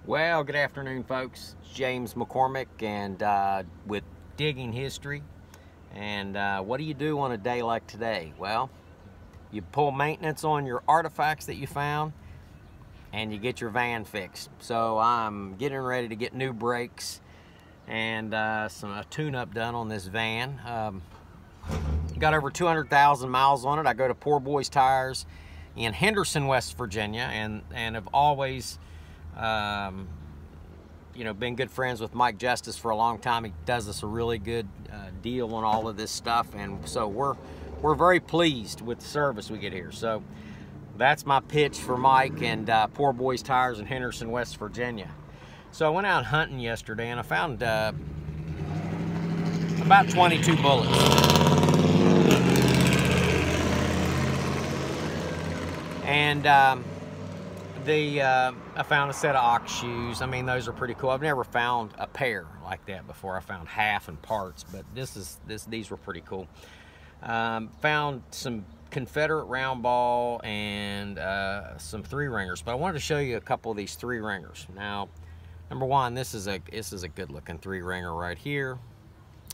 Well, good afternoon, folks. It's James McCormick, and with Digging History. And what do you do on a day like today? Well, you pull maintenance on your artifacts that you found, and you get your van fixed. So I'm getting ready to get new brakes and a tune-up done on this van. Got over 200,000 miles on it. I go to Poor Boys Tires in Henderson, West Virginia, and have always been good friends with Mike Justice for a long time. He does us a really good deal on all of this stuff, and so we're very pleased with the service we get here. So that's my pitch for Mike and Poor Boys Tires in Henderson, West Virginia. So I went out hunting yesterday, and I found about 22 bullets. And I found a set of ox shoes. I mean, those are pretty cool. I've never found a pair like that before. I found half and parts, but these were pretty cool. Found some Confederate round ball and some 3-ringers, but I wanted to show you a couple of these 3-ringers. Now, number one, this is a good looking 3-ringer right here,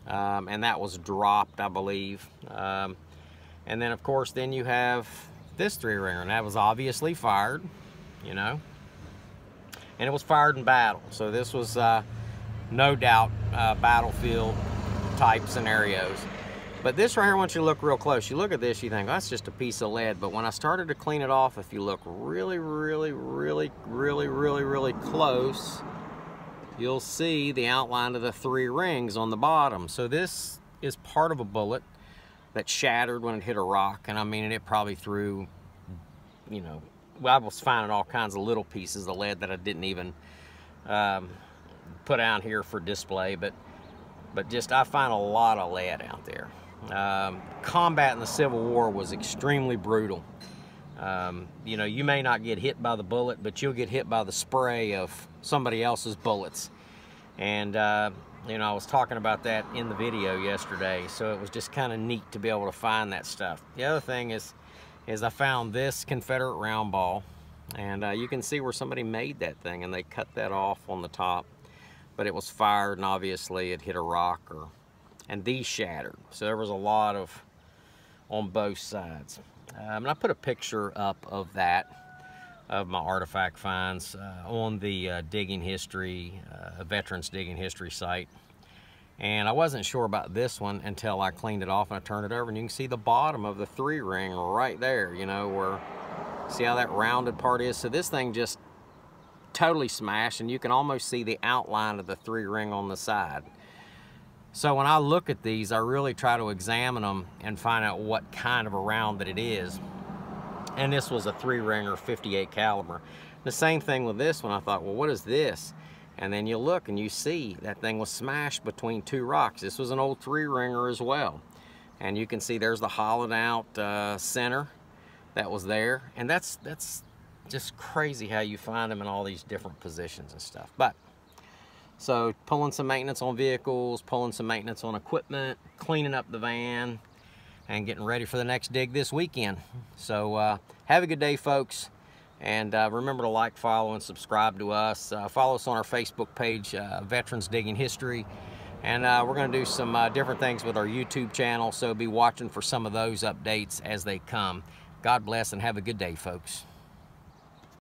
and that was dropped, I believe. And then of course, then you have this 3-ringer, and that was obviously fired, you know, and it was fired in battle. So this was no doubt battlefield type scenarios. But this right here, once you look real close, you look at this, you think, oh, that's just a piece of lead. But when I started to clean it off, if you look really close, you'll see the outline of the 3 rings on the bottom. So this is part of a bullet that shattered when it hit a rock. And I mean, it probably threw, you know, well, I was finding all kinds of little pieces of lead that I didn't even put out here for display, but just I find a lot of lead out there. Combat in the Civil War was extremely brutal. You know, you may not get hit by the bullet, but you'll get hit by the spray of somebody else's bullets. And you know, I was talking about that in the video yesterday, so it was just kind of neat to be able to find that stuff. The other thing is I found this Confederate round ball, and you can see where somebody made that thing, and they cut that off on the top, but it was fired, and obviously it hit a rock, and these shattered. So there was a lot on both sides. And I put a picture up of that, of my artifact finds on the Digging History, Veterans Digging History site. And I wasn't sure about this one until I cleaned it off and I turned it over, and you can see the bottom of the 3-ring right there, you know, where, see how that rounded part is? So this thing just totally smashed, and you can almost see the outline of the 3-ring on the side. So when I look at these, I really try to examine them and find out what kind of a round that it is. And this was a 3-ringer 58 caliber. The same thing with this one. I thought, well, what is this? And then you look and you see that thing was smashed between 2 rocks. This was an old 3-ringer as well. And you can see there's the hollowed out center that was there. And that's just crazy how you find them in all these different positions and stuff. But so pulling some maintenance on vehicles, pulling some maintenance on equipment, cleaning up the van, and getting ready for the next dig this weekend. So have a good day, folks. And remember to like, follow, and subscribe to us. Follow us on our Facebook page, Veterans Digging History. And we're going to do some different things with our YouTube channel, so be watching for some of those updates as they come. God bless and have a good day, folks.